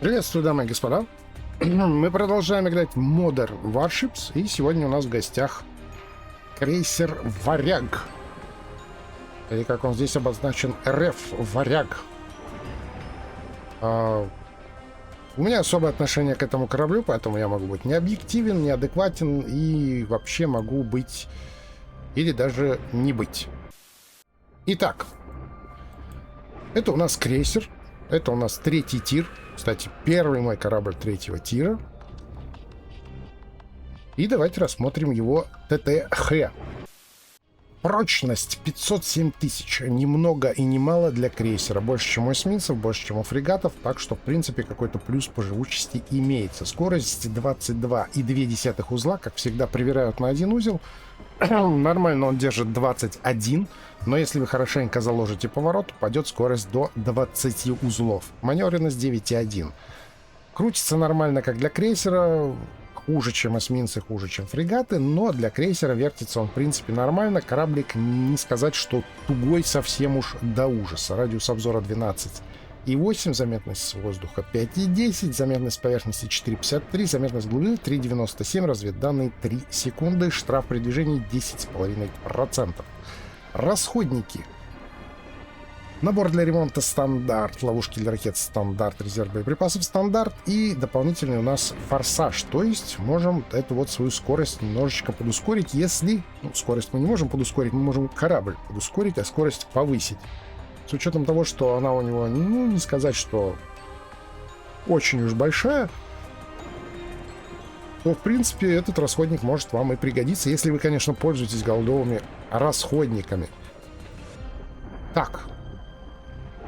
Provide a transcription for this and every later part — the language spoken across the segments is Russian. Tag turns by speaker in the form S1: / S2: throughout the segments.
S1: Приветствую, дамы и господа. Мы продолжаем играть в Modern Warships, и сегодня у нас в гостях крейсер «Варяг». Или как он здесь обозначен, РФ «Варяг». У меня особое отношение к этому кораблю, поэтому я могу быть не объективен, не адекватен и вообще могу быть или даже не быть. Итак, это у нас крейсер, это у нас третий тир. Кстати, первый мой корабль третьего тира. И давайте рассмотрим его ТТХ. Прочность 507 тысяч. Ни много и ни мало для крейсера. Больше, чем у эсминцев, больше, чем у фрегатов. Так что, в принципе, какой-то плюс по живучести имеется. Скорость 22,2 узла. Как всегда, проверяют на один узел. Нормально он держит 21. Но если вы хорошенько заложите поворот, упадет скорость до 20 узлов. Маневренность 9,1. Крутится нормально, как для крейсера. Хуже, чем эсминцы, хуже, чем фрегаты. Но для крейсера вертится он, в принципе, нормально. Кораблик, не сказать, что тугой совсем уж до ужаса. Радиус обзора 12,8. Заметность с воздуха 5,10. Заметность поверхности 4,53. Заметность глубины 3,97. Разведданные 3 секунды. Штраф при движении 10,5%. Расходники. Набор для ремонта стандарт, ловушки для ракет стандарт, резерв боеприпасов стандарт и дополнительный у нас форсаж. То есть можем эту вот свою скорость немножечко подускорить, если... Ну, скорость мы не можем подускорить, мы можем корабль подускорить, а скорость повысить. С учетом того, что она у него, ну, не сказать, что очень уж большая, то, в принципе, этот расходник может вам и пригодиться, если вы, конечно, пользуетесь голдовыми расходниками. Так.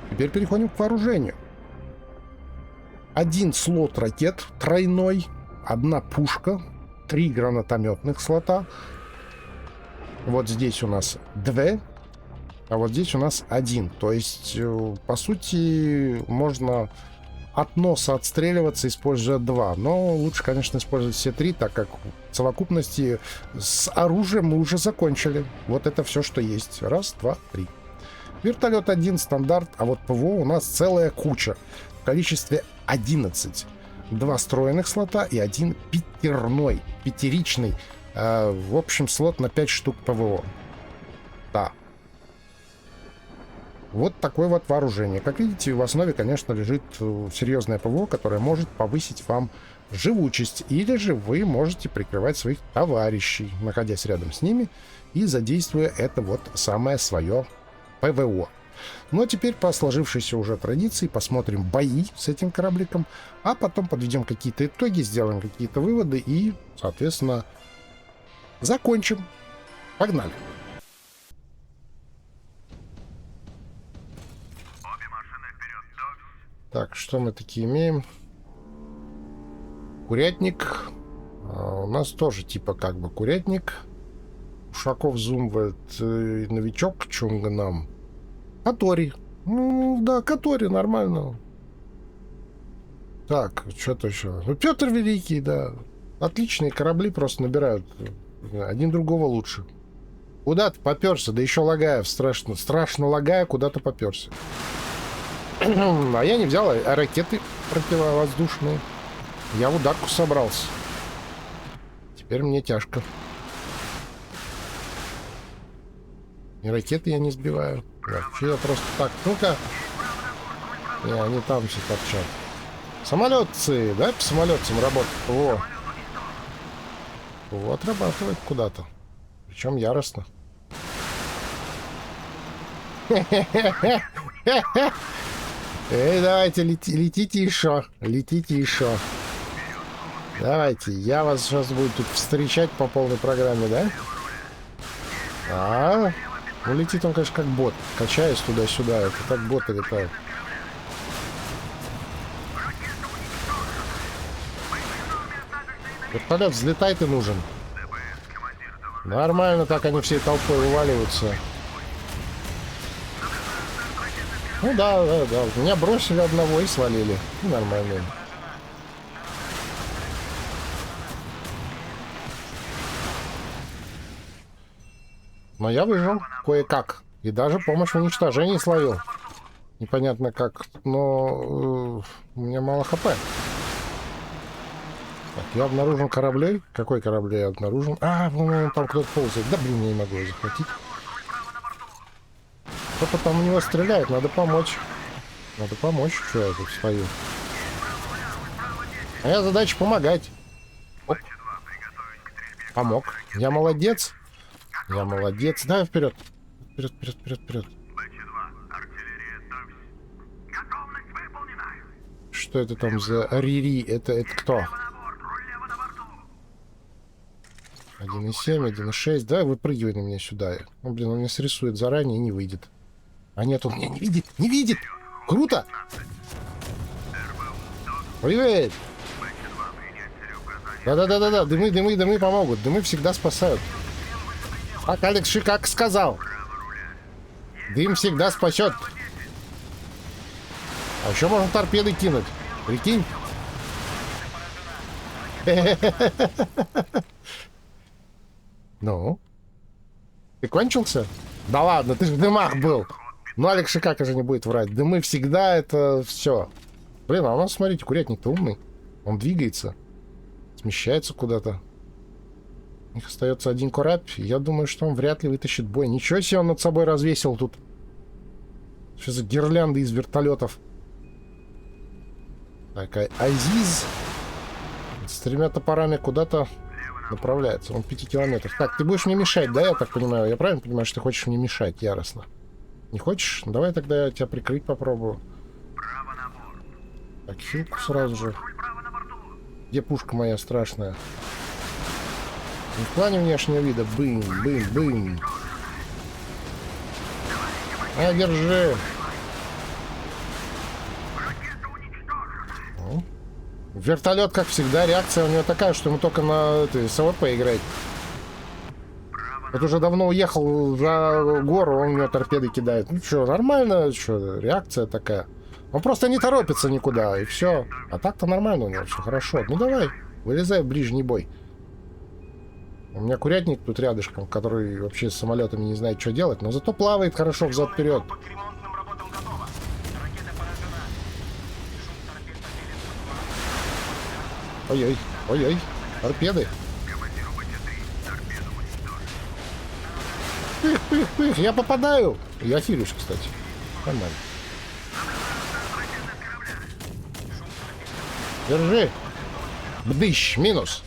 S1: Теперь переходим к вооружению. Один слот ракет тройной, одна пушка, 3 гранатометных слота. Вот здесь у нас 2, а вот здесь у нас 1. То есть, по сути, можно от носа отстреливаться, используя 2. Но лучше, конечно, использовать все 3, так как в совокупности с оружием мы уже закончили. Вот это все, что есть. Раз, два, три. Вертолет 1 стандарт, а вот ПВО у нас целая куча. В количестве 11. 2 встроенных слота и 1 пятерной, пятеричный. В общем, слот на 5 штук ПВО. Да. Вот такое вот вооружение. Как видите, в основе, конечно, лежит серьезное ПВО, которое может повысить вам живучесть. Или же вы можете прикрывать своих товарищей, находясь рядом с ними и задействуя это вот самое свое ПВО. Ну а теперь по сложившейся уже традиции посмотрим бои с этим корабликом, а потом подведем какие-то итоги, сделаем какие-то выводы и, соответственно, закончим. Погнали! Так, что мы такие имеем? Курятник. У нас тоже типа как бы курятник. Ушаков Зумвальд, новичок Чунгнам. Катори. Ну, да, Катори, нормально. Так, что-то еще. Ну, Петр Великий, да. Отличные корабли просто набирают. Один другого лучше. Куда ты поперся? Да еще Лагаев, страшно Лагая, куда-то поперся. А я не взял ракеты противовоздушные. Я в ударку собрался. Теперь мне тяжко. И ракеты я не сбиваю. Вообще я просто так. Ну-ка. Не, они там все торчат. Самолетцы. Дай по самолетцам работать. О. Вот отрабатывает куда-то. Причем яростно. Эй, давайте, летите еще. Летите еще. Давайте, я вас сейчас буду тут встречать по полной программе, да? Ну, летит он, конечно, как бот. Качаясь туда-сюда. Это так боты летают. Вертолет, взлетай ты нужен. Нормально, так они всей толпой вываливаются. Ну да. Меня бросили одного и свалили. Ну, нормально. Но я выжил кое-как. И даже помощь в уничтожении словил. Непонятно как. Но У меня мало хп. Так, я обнаружен кораблей. Какой корабль я обнаружен? А, вон там кто-то ползает. Да, блин, я не могу его захватить. Кто-то там в него стреляет, надо помочь. Надо помочь, что я тут стою. Моя задача помогать. Оп. Помог. Я молодец. Я молодец. Давай вперед. Вперед, вперед, вперед, вперед. Что это там за Рири? Это кто? 1.7, 1.6. Давай выпрыгивай на меня сюда. Ну, блин, он меня срисует заранее и не выйдет. А нет, он меня не видит. Не видит! Круто! Привет! Да-да-да-да-да. Дымы, дымы, дымы помогут. Дымы всегда спасают. Так, Алекс Ши как сказал. Дым всегда спасет. А еще можно торпеды кинуть. Прикинь? Ну? Ты кончился? Да ладно, ты же в дымах был. Ну, Алекс Шикака же не будет врать. Дымы всегда это все. Блин, а у нас, смотрите, курятник-то умный. Он двигается. Смещается куда-то. У них остается один корабь. Я думаю, что он вряд ли вытащит бой. Ничего себе он над собой развесил тут. Что за гирлянды из вертолетов? Так, Азиз с 3 топорами куда-то направляется. Он 5 километров. Так, ты будешь мне мешать, да, я так понимаю? Я правильно понимаю, что ты хочешь мне мешать яростно? Не хочешь? Ну, давай тогда я тебя прикрыть попробую. Так, хилку сразу же. Где пушка моя страшная? Не в плане внешнего вида. Бым, бым, бым. А, держи. Ну. Вертолет, как всегда, реакция у него такая, что ему только на СВП играть. Вот уже давно уехал за гору, он у него торпеды кидает. Ну что, нормально, что, реакция такая. Он просто не торопится никуда, и все. А так-то нормально у него, все хорошо. Ну давай, вылезай в ближний бой. У меня курятник тут рядышком, который вообще с самолетами не знает, что делать, но зато плавает хорошо взад-вперед. Ой-ой, ой-ой, торпеды. Пых, я попадаю. Я хилюсь, кстати. Нормально. Держи. Бдыщ, минус.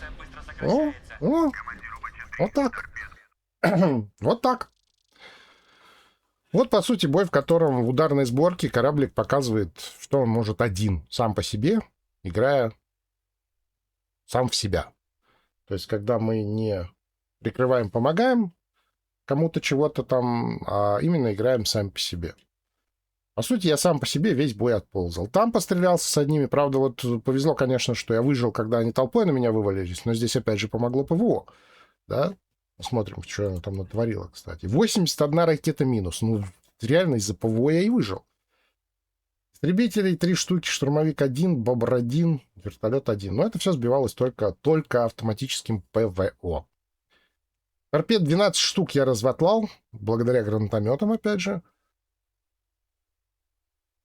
S1: О, вот так. Вот так. Вот, по сути, бой, в котором в ударной сборке кораблик показывает, что он может один, сам по себе, играя сам в себя. То есть, когда мы не прикрываем, помогаем кому-то чего-то там, а именно играем сами по себе. По сути, я сам по себе весь бой отползал. Там пострелялся с одними. Правда, вот повезло, конечно, что я выжил, когда они толпой на меня вывалились. Но здесь, опять же, помогло ПВО. Да? Посмотрим, что она там натворила, кстати. 81 ракета минус. Ну, реально из-за ПВО я и выжил. Истребителей 3 штуки, штурмовик 1, бобр 1, вертолет 1. Но это все сбивалось только автоматическим ПВО. Торпед 12 штук я разватлал, благодаря гранатометам, опять же.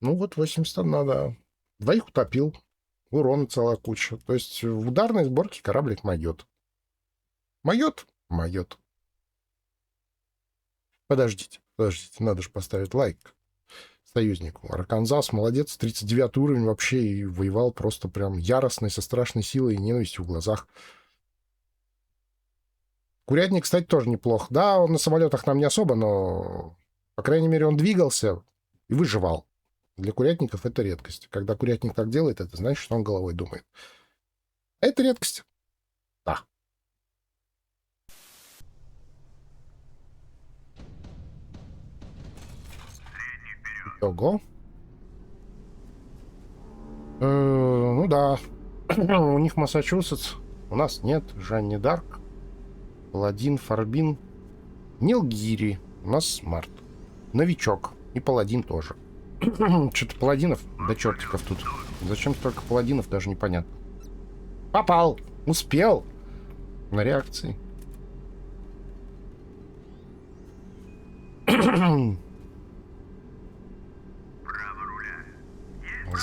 S1: Ну вот 81, да. 2 утопил. Урона целая куча. То есть в ударной сборке кораблик майот. Майот? Майот. Подождите, надо же поставить лайк союзнику. Арканзас, молодец, 39 уровень вообще, и воевал просто прям яростно, со страшной силой и ненавистью в глазах. Курятник, кстати, тоже неплох. Да, он на самолетах нам не особо, но, по крайней мере, он двигался и выживал. Для курятников это редкость. Когда курятник так делает, это значит, что он головой думает. Это редкость. Да. Ого. Ну да. У них Массачусетс. У нас нет. Жанни Дарк. Паладин, Фарбин. Нил Гири. У нас Смарт. Новичок. И Паладин тоже. Что-то паладинов до чертиков тут. Зачем столько паладинов, даже непонятно. Попал! Успел! На реакции.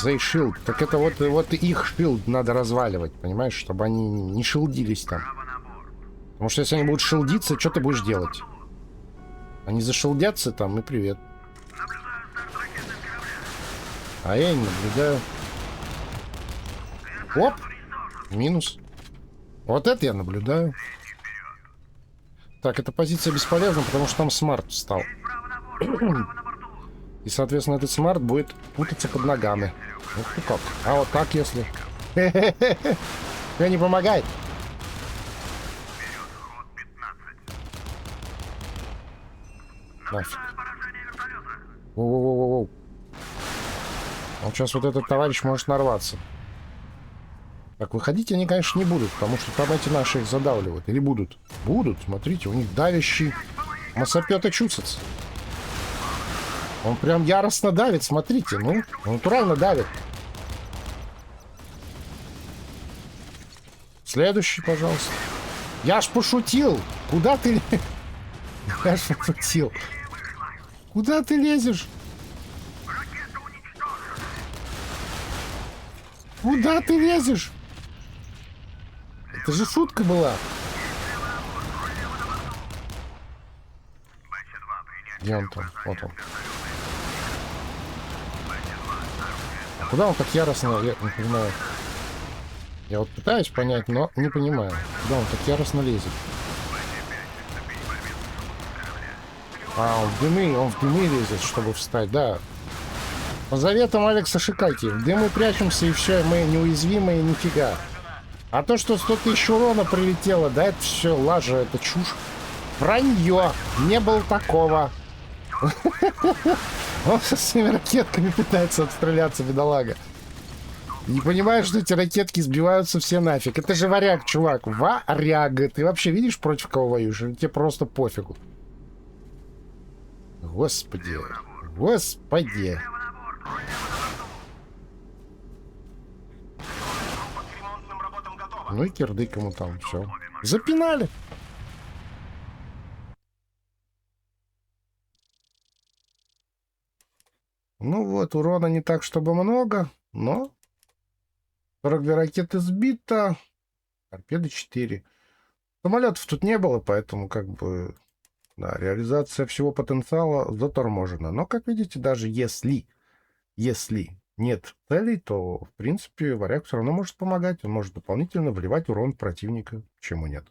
S1: They shield. Так это вот их шилд надо разваливать, понимаешь? Чтобы они не шилдились там. Потому что если они будут шилдиться, что ты будешь делать? Они зашилдятся там, и привет. А я не наблюдаю. Оп! Минус. Вот это я наблюдаю. Так, эта позиция бесполезна, потому что там смарт встал. И, соответственно, этот смарт будет путаться под ногами. Ух ты как. А вот так, если... Мне не помогает. Нафиг. Воу-воу-воу-воу. Вот сейчас вот этот товарищ может нарваться. Так, выходить они, конечно, не будут, потому что там эти наши их задавливают. Или будут? Будут, смотрите, у них давящий массапета-чусец. Он прям яростно давит, смотрите, ну, натурально давит. Следующий, пожалуйста. Я ж пошутил! Куда ты... Я ж пошутил. Куда ты лезешь? Куда ты лезешь? Это же шутка была. Где он там? Вот он. А куда он так яростно? Я не понимаю. Я вот пытаюсь понять, но не понимаю. Куда он так яростно лезет? А, он в дымы лезет, чтобы встать, да. По заветам Алекса Шикаки. В дымы прячемся, и все, мы неуязвимые, нифига. А то, что 100 тысяч урона прилетело, да, это все лажа, это чушь. Вранье. Не было такого. Он со своими ракетками пытается отстреляться, бедолага. Не понимаешь, что эти ракетки сбиваются все нафиг. Это же варяг, чувак. Варяг. Ты вообще видишь, против кого воюешь? Или тебе просто пофигу? Господи. Господи. Ну и кирдык ему там, все. Запинали. Ну вот, урона не так, чтобы много, но 42 ракеты сбито, торпеды 4. Самолетов тут не было, поэтому как бы, да, реализация всего потенциала заторможена. Но, как видите, даже если нет целей, то, в принципе, варяг все равно может помогать. Он может дополнительно вливать урон противника. Почему нет?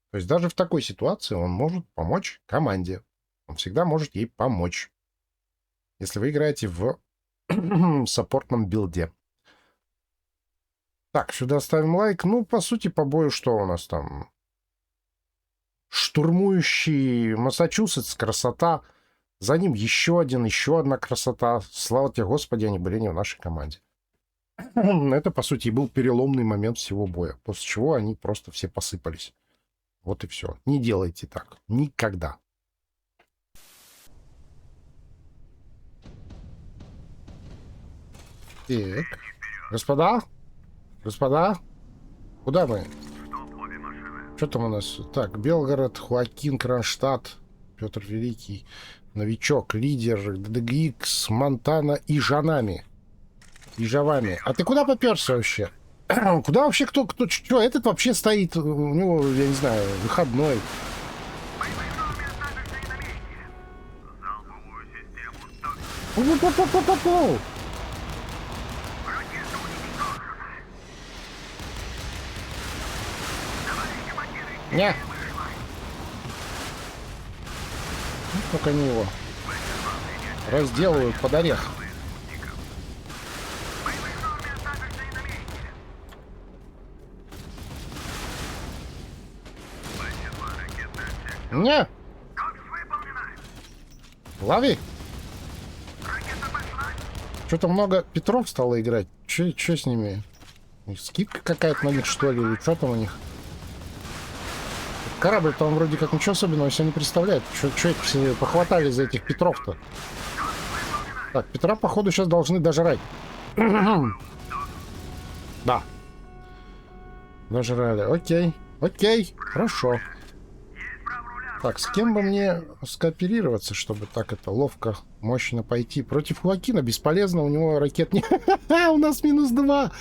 S1: То есть даже в такой ситуации он может помочь команде. Он всегда может ей помочь. Если вы играете в саппортном билде. Так, сюда ставим лайк. Ну, по сути, по бою что у нас там? Штурмующий Массачусетс, красота. За ним еще одна красота. Слава тебе, Господи, они были не в нашей команде. Это, по сути, и был переломный момент всего боя. После чего они просто все посыпались. Вот и все. Не делайте так. Никогда. Так. Господа? Господа? Куда мы? Что там у нас? Так, Белгород, Хуакин, Кронштадт, Петр Великий, новичок, лидер, ДДГX, Монтана и Жанами. И Жавами. А ты куда поперся вообще? Куда вообще кто, что? Этот вообще стоит, у него, я не знаю, выходной. Не. Ну, как они его разделывают под орех. Не. Лови. Что-то много Петров стало играть. Че с ними? Скидка какая-то на них, что ли? Или что там у них? Корабль-то он вроде как ничего особенного себе не представляет. Что это все похватали за этих Петров-то? Так, Петра, походу, сейчас должны дожрать. Да. Дожрали. Окей. Окей. Хорошо. Так, с кем бы мне скооперироваться, чтобы так это ловко, мощно пойти? Против Хуакина бесполезно, у него ракет не... У нас -2.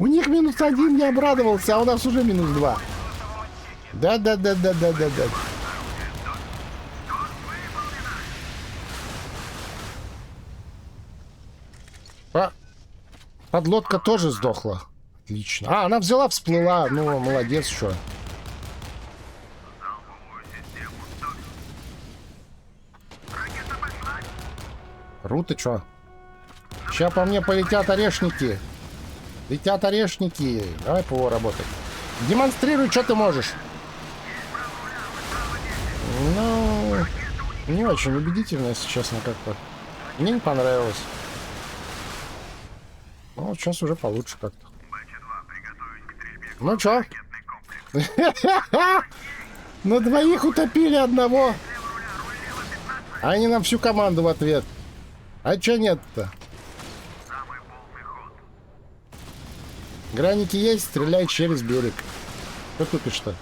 S1: У них -1, я обрадовался, а у нас уже -2. Да-да-да-да-да-да-да. Подлодка тоже сдохла. Отлично. А, она взяла, всплыла. Ну, молодец, что. Руты, что? Сейчас по мне полетят орешники. Летят орешники. Давай ПВО работай. Демонстрируй, что ты можешь. Ну, не очень убедительно, если честно, как-то. Мне не понравилось. Ну, вот сейчас уже получше как-то. Ну, чё? На двоих утопили одного. А они нам всю команду в ответ. А чё нет-то? Граники есть, стреляй через берег. Что тупишь-то?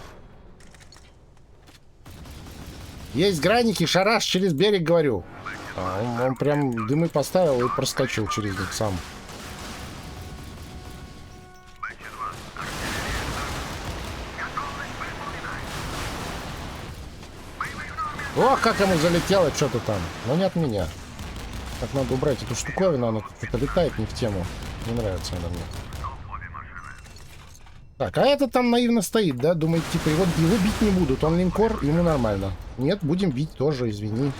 S1: Есть граники, шараш через берег, говорю. А он прям дымы поставил и проскочил через них сам. О, как ему залетело что-то там. Но не от меня. Так, надо убрать эту штуковину, она тут летает не в тему. Не нравится она мне. Так, а этот там наивно стоит, да? Думает, типа, его бить не будут. Он линкор, ему нормально. Нет, будем бить тоже, извини.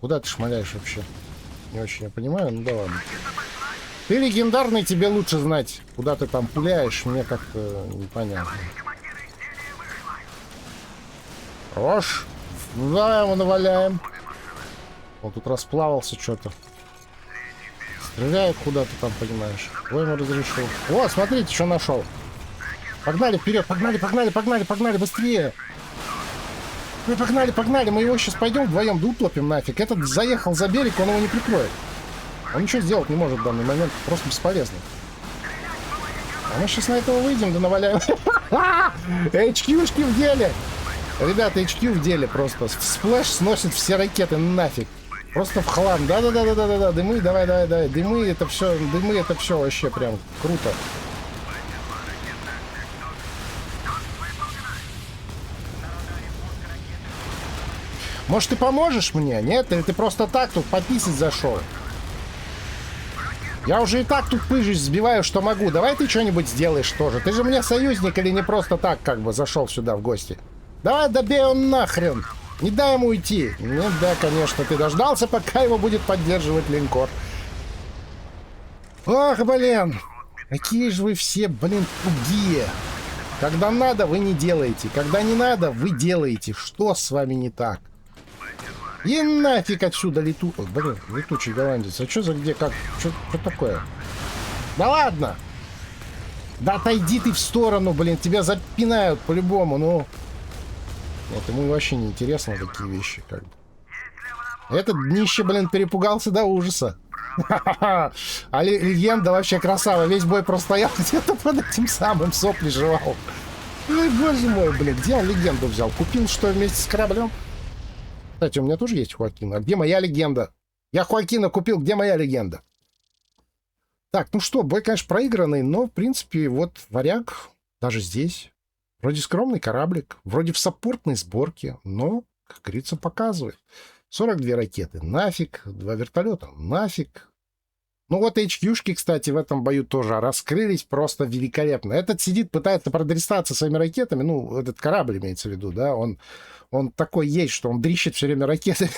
S1: Куда ты шмаляешь вообще? Не очень я понимаю, ну да ладно. Ты легендарный, тебе лучше знать. Куда ты там пуляешь, мне как-то непонятно. Хорош. Да, его наваляем. Он тут расплавался что-то. Стреляет куда-то там, понимаешь. Ой, ему разрешил. О, смотрите, что нашел. Погнали вперед, погнали, погнали, погнали, погнали, быстрее. Ну, погнали, погнали, мы его сейчас пойдем вдвоем, да утопим нафиг. Этот заехал за берег, он его не прикроет. Он ничего сделать не может в данный момент, просто бесполезно. А мы сейчас на этого выйдем, да наваляем. HQ-шки в деле. Ребята, HQ в деле просто. Сплэш сносит все ракеты нафиг. Просто в хлам. Да-да-да-да-да-да. Дымы, давай-давай-давай. Дымы это все вообще прям круто. Может, ты поможешь мне? Нет? Или ты просто так тут пописать зашел? Я уже и так тут пыжись сбиваю, что могу. Давай ты что-нибудь сделаешь тоже. Ты же мне союзник или не просто так как бы зашел сюда в гости? Давай добей он нахрен. Не дай ему уйти. Ну да, конечно, ты дождался, пока его будет поддерживать линкор. Ох, блин. Какие же вы все, блин, тугие. Когда надо, вы не делаете. Когда не надо, вы делаете. Что с вами не так? И нафиг отсюда блин, летучий голландец. А что за где, как? Что такое? Да ладно! Да отойди ты в сторону, блин. Тебя запинают по-любому, ну. Вот ему вообще не интересно такие вещи, как бы. Этот днище, блин, перепугался до ужаса. А легенда вообще красава. Весь бой простоял где-то под этим самым сопли жевал. Ой, боже мой, блин. Где он легенду взял? Купил, что, вместе с кораблем? Кстати, у меня тоже есть Хуакин. А где моя легенда? Я Хуакина купил, где моя легенда? Так, ну что, бой, конечно, проигранный, но, в принципе, вот варяг даже здесь. Вроде скромный кораблик, вроде в саппортной сборке, но, как говорится, показывает. 42 ракеты, нафиг. 2 вертолета, нафиг. Ну вот HQ-шки, кстати, в этом бою тоже раскрылись просто великолепно. Этот сидит, пытается продрестаться своими ракетами. Ну, этот корабль имеется в виду, да, он такой есть, что он дрищет все время ракеты.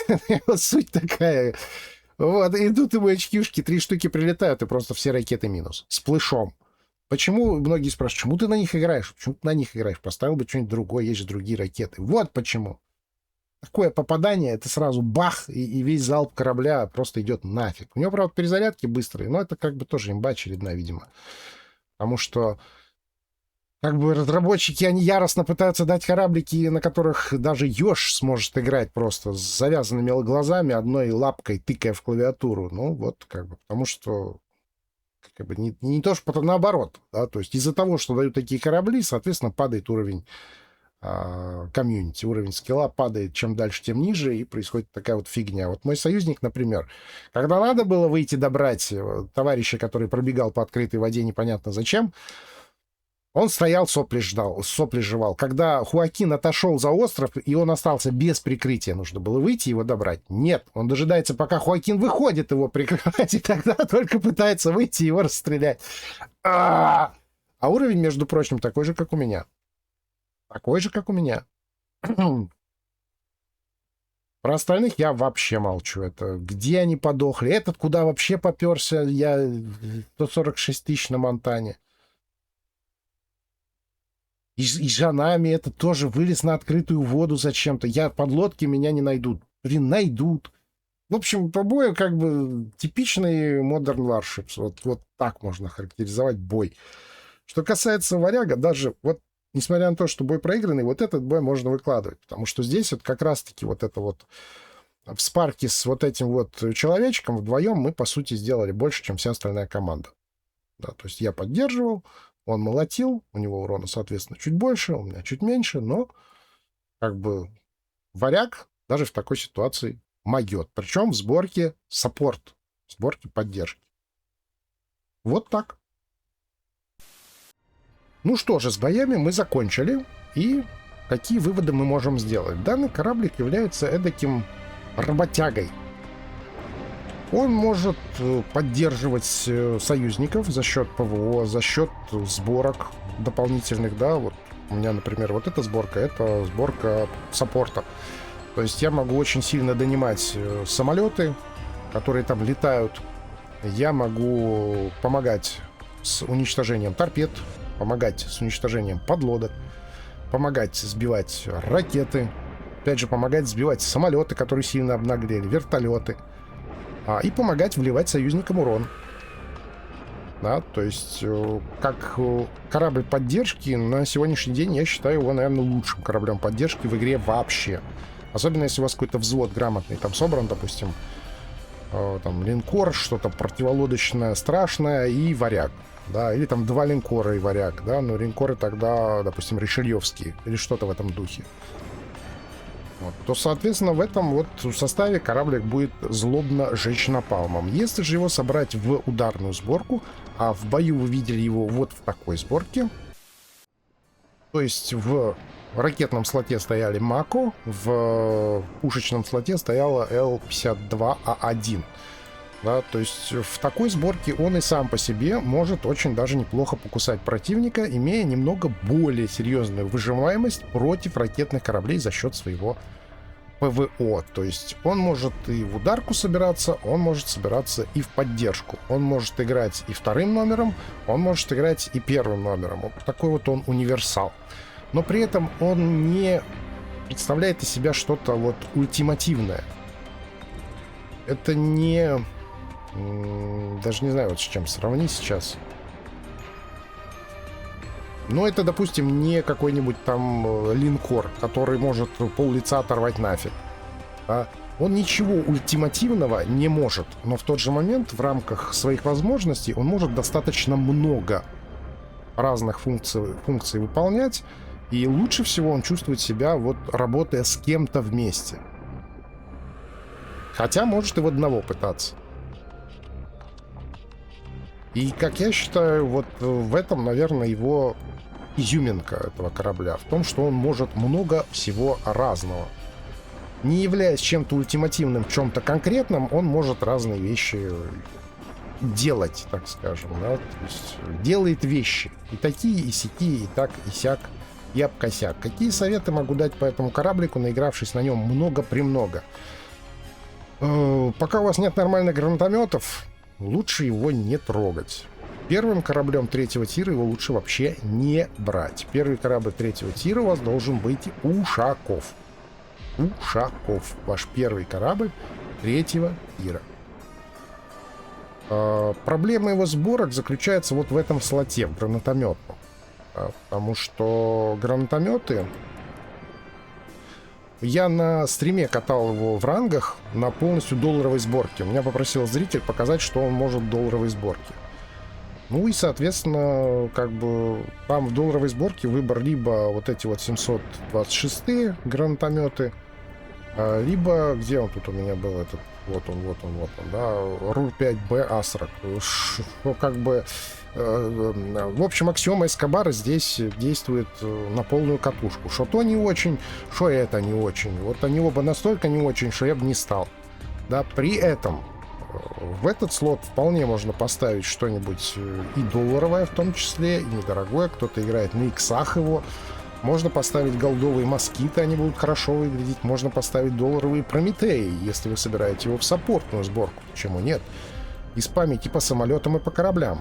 S1: Суть такая. Вот, и тут ему HQ-шки 3 штуки прилетают, и просто все ракеты минус. С плышом. Почему, многие спрашивают, почему ты на них играешь? Почему ты на них играешь? Поставил бы что-нибудь другое, есть же другие ракеты. Вот почему. Такое попадание, это сразу бах, и весь залп корабля просто идет нафиг. У него, правда, перезарядки быстрые, но это как бы тоже имба очередная, видимо. Потому что как бы разработчики, они яростно пытаются дать кораблики, на которых даже Ёж сможет играть просто с завязанными глазами, одной лапкой тыкая в клавиатуру. Ну вот, как бы, потому что как бы не то, что наоборот, да, то есть из-за того, что дают такие корабли, соответственно, падает уровень комьюнити. Уровень скилла падает чем дальше, тем ниже, и происходит такая вот фигня. Вот мой союзник, например, когда надо было выйти добрать товарища, который пробегал по открытой воде непонятно зачем, он стоял, сопли ждал, сопли жевал. Когда Хуакин отошел за остров, и он остался без прикрытия, нужно было выйти и его добрать. Нет, он дожидается, пока Хуакин выходит его прикрывать, и тогда только пытается выйти и его расстрелять. А уровень, между прочим, такой же, как у меня. Такой же, как у меня. Про остальных я вообще молчу. Это где они подохли? Этот куда вообще поперся? Я 146 тысяч на Монтане. И Жанами это тоже вылез на открытую воду зачем-то. Подлодки меня не найдут. Блин, найдут. В общем, по бою как бы типичный Modern Warships. Вот так можно характеризовать бой. Что касается Варяга, даже вот несмотря на то, что бой проигранный, вот этот бой можно выкладывать. Потому что здесь вот как раз-таки вот это вот в спарке с вот этим вот человечком вдвоем мы, по сути, сделали больше, чем вся остальная команда. Да, то есть я поддерживал, он молотил, у него урона, соответственно, чуть больше, у меня чуть меньше, но как бы Варяг даже в такой ситуации могет. Причем в сборке саппорт, в сборке поддержки. Вот так. Ну что же, с боями мы закончили. И какие выводы мы можем сделать? Данный кораблик является эдаким работягой. Он может поддерживать союзников за счет ПВО, за счет сборок дополнительных, да, вот у меня, например, вот эта сборка, это сборка саппорта. То есть я могу очень сильно донимать самолеты, которые там летают. Я могу помогать с уничтожением торпед, помогать с уничтожением подлодок, помогать сбивать ракеты, опять же, помогать сбивать самолеты, которые сильно обнаглели, вертолеты, и помогать вливать союзникам урон. Да, то есть, как корабль поддержки, на сегодняшний день я считаю его, наверное, лучшим кораблем поддержки в игре вообще. Особенно, если у вас какой-то взвод грамотный там собран, допустим, там линкор, что-то противолодочное страшное и варяг. Да, или там 2 линкора и варяг, да, но линкоры тогда, допустим, ришельевские или что-то в этом духе. Вот, то, соответственно, в этом вот составе кораблик будет злобно жечь напалмом. Если же его собрать в ударную сборку, а в бою вы видели его вот в такой сборке, то есть в ракетном слоте стояли Мако, в пушечном слоте стояла Л-52А1. Да, то есть в такой сборке он и сам по себе может очень даже неплохо покусать противника, имея немного более серьезную выживаемость против ракетных кораблей за счет своего ПВО. То есть он может и в ударку собираться, он может собираться и в поддержку. Он может играть и вторым номером, он может играть и первым номером. Вот такой вот он универсал. Но при этом он не представляет из себя что-то вот ультимативное. Это не... Даже не знаю, вот с чем сравнить сейчас. Но это, допустим, не какой-нибудь там линкор, который может пол-лица оторвать нафиг. Да? Он ничего ультимативного не может. Но в тот же момент, в рамках своих возможностей, он может достаточно много разных функций выполнять. И лучше всего он чувствует себя, вот работая с кем-то вместе. Хотя может и в одного пытаться. И, как я считаю, вот в этом, наверное, его изюминка этого корабля. В том, что он может много всего разного. Не являясь чем-то ультимативным, в чем-то конкретном, он может разные вещи делать, так скажем. Да? То есть делает вещи. И такие, и сякие, и так, и сяк, и обкосяк. Какие советы могу дать по этому кораблику, наигравшись на нем много-премного? Пока у вас нет нормальных гранатометов, лучше его не трогать. Первым кораблем 3-го тира его лучше вообще не брать. Первый корабль 3-го тира у вас должен быть Ушаков. Ушаков. Ваш первый корабль 3-го тира. Проблема его сборок заключается вот в этом слоте, в гранатометном. Потому что гранатометы... Я на стриме катал его в рангах на полностью долларовой сборке. Меня попросил зритель показать, что он может в долларовой сборке. Ну и, соответственно, как бы там в долларовой сборке выбор либо вот эти вот 726-е гранатометы, либо, где он тут у меня был, этот, вот он, да, РУР-5Б А40. Что как бы, в общем, аксиома Эскобара здесь действует на полную катушку. Что то не очень, что это не очень. Вот они оба настолько не очень, что я бы не стал. Да, при этом в этот слот вполне можно поставить что-нибудь и долларовое в том числе, и недорогое. Кто-то играет на иксах его. Можно поставить голдовые москиты, они будут хорошо выглядеть. Можно поставить долларовые Прометеи, если вы собираете его в саппортную сборку. Почему нет? И спамить и по самолетам, и по кораблям.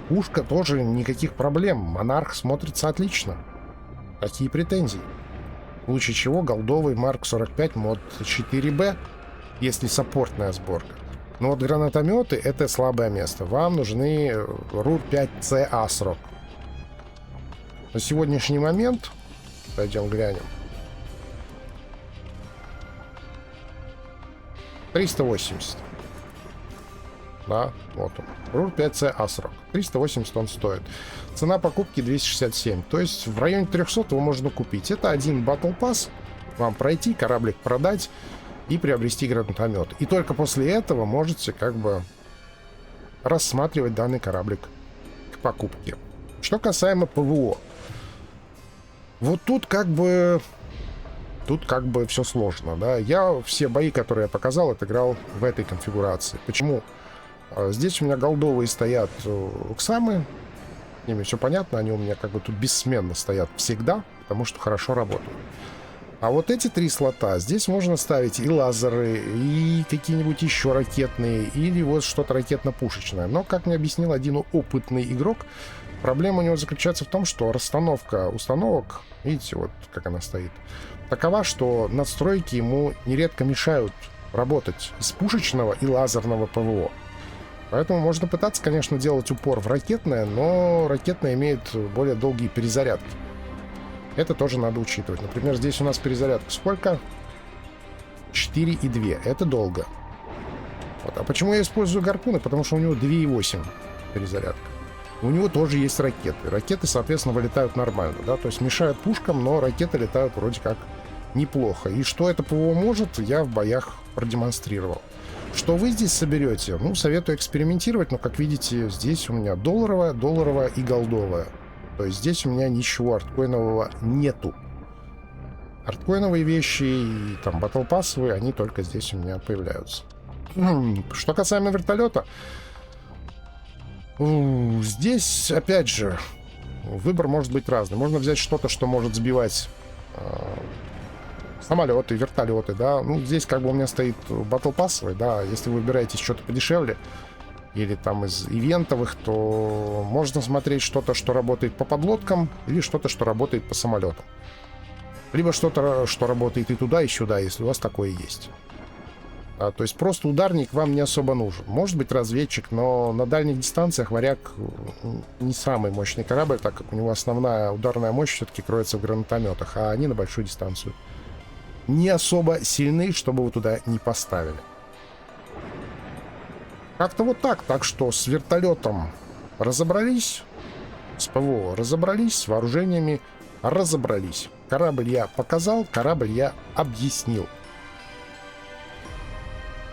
S1: Пушка тоже никаких проблем. Монарх смотрится отлично. Какие претензии? В случае чего голдовый Марк 45 мод 4Б, если саппортная сборка. Но вот гранатометы — это слабое место. Вам нужны РУР-5С А40. На сегодняшний момент, пойдем глянем, 380. Да, вот он. РУР-5С А40. 380 он стоит. Цена покупки 267. То есть в районе 300 его можно купить. Это один Battle Pass. Вам пройти, кораблик продать и приобрести гранатомет. И только после этого можете как бы рассматривать данный кораблик к покупке. Что касаемо ПВО. Вот тут как бы все сложно, да. Я все бои, которые я показал, отыграл в этой конфигурации. Почему? Здесь у меня голдовые стоят Ксамы. С ними все понятно, они у меня как бы тут бессменно стоят всегда, потому что хорошо работают. А вот эти три слота, здесь можно ставить и лазеры, и какие-нибудь еще ракетные, или вот что-то ракетно-пушечное. Но, как мне объяснил один опытный игрок, проблема у него заключается в том, что расстановка установок, видите, вот как она стоит, такова, что настройки ему нередко мешают работать из пушечного и лазерного ПВО. Поэтому можно пытаться, конечно, делать упор в ракетное, но ракетное имеет более долгие перезарядки. Это тоже надо учитывать. Например, здесь у нас перезарядка сколько? 4,2. Это долго. Вот. А почему я использую гарпуны? Потому что у него 2,8 перезарядка. У него тоже есть ракеты. Ракеты, соответственно, вылетают нормально. Да? То есть мешают пушкам, но ракеты летают вроде как неплохо. И что это ПВО может, я в боях продемонстрировал. Что вы здесь соберете? Ну, советую экспериментировать, но, как видите, здесь у меня долларовая и голдовая. То есть здесь у меня ничего арткоинового нету. Арткоиновые вещи и там батлпассовые, они только здесь у меня появляются. Что касаемо вертолета, здесь, опять же, выбор может быть разный. Можно взять что-то, что может сбивать самолеты, вертолеты, да. Ну, здесь как бы у меня стоит батлпассовый, да. Если вы выбираете что-то подешевле, или там из ивентовых, то можно смотреть что-то, что работает по подлодкам, или что-то, что работает по самолетам. Либо что-то, что работает и туда, и сюда, если у вас такое есть. То есть просто ударник вам не особо нужен. Может быть разведчик, но на дальних дистанциях Варяг не самый мощный корабль, так как у него основная ударная мощь все-таки кроется в гранатометах, а они на большую дистанцию не особо сильны, чтобы вы туда не поставили. Как-то вот так. Так что с вертолетом разобрались, с ПВО разобрались, с вооружениями разобрались. Корабль я показал, корабль я объяснил.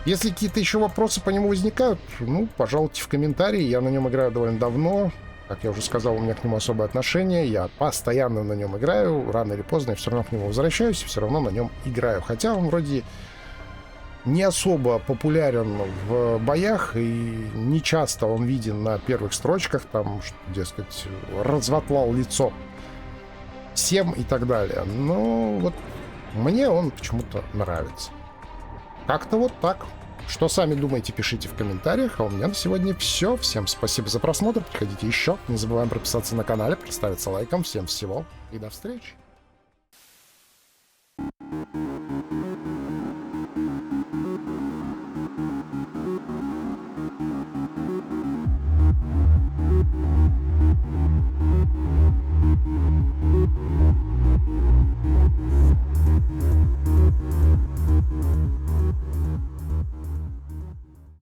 S1: Если какие-то еще вопросы по нему возникают, ну, пожалуйте в комментарии. Я на нем играю довольно давно. Как я уже сказал, у меня к нему особое отношение. Я постоянно на нем играю. Рано или поздно я все равно к нему возвращаюсь и все равно на нем играю. Хотя он вроде не особо популярен в боях, и не часто он виден на первых строчках, там, что, дескать, разватлал лицо всем и так далее. Но вот мне он почему-то нравится. Как-то вот так. Что сами думаете, пишите в комментариях. А у меня на сегодня все. Всем спасибо за просмотр. Приходите еще. Не забываем подписаться на канал, представиться лайком. Всем всего и до встречи.